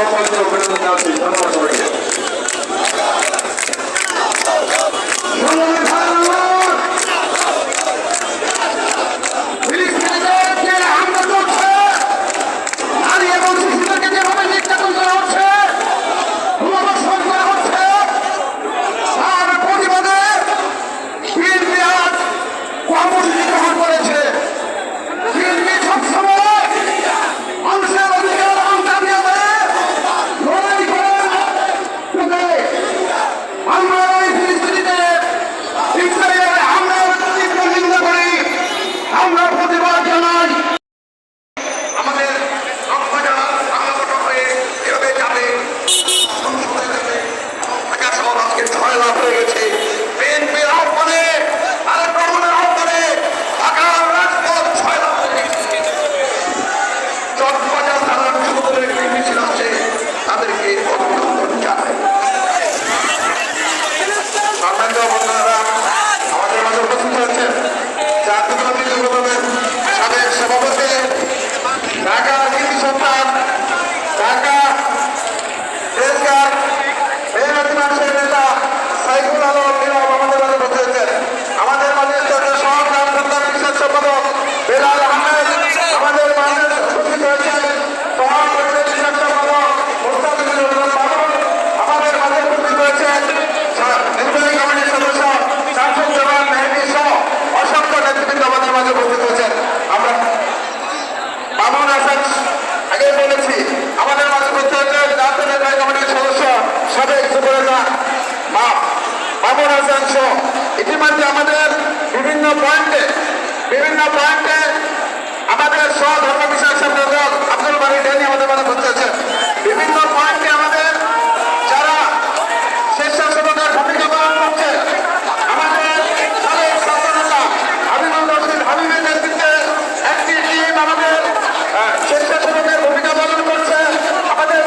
সকলকে অভিনন্দন জানাচ্ছি। ধন্যবাদ সবাইকে। ইতিমধ্যে আমাদের বিভিন্ন পয়েন্টে আমাদের সহধর্ম বিষয়ক সম্পাদক আব্দুল বারী ডেনি আমাদের মাঝে উপস্থিত আছেন। বিভিন্ন পয়েন্টে আমাদের যারা স্বেচ্ছাসেবকের ভূমিকা পালন করছে, আমাদের সাবেক ছাত্রনেতা হাবিবুর রশিদ হাবিবের নেতৃত্বে একটি টিম আমাদের স্বেচ্ছাসেবকের ভূমিকা পালন করছে। আমাদের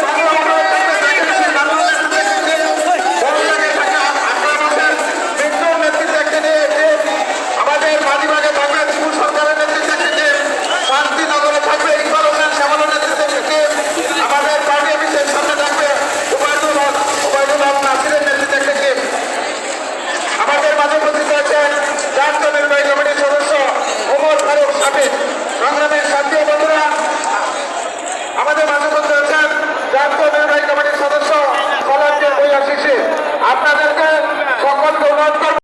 আপনাদেরকে সকলকে অনুরোধ করব।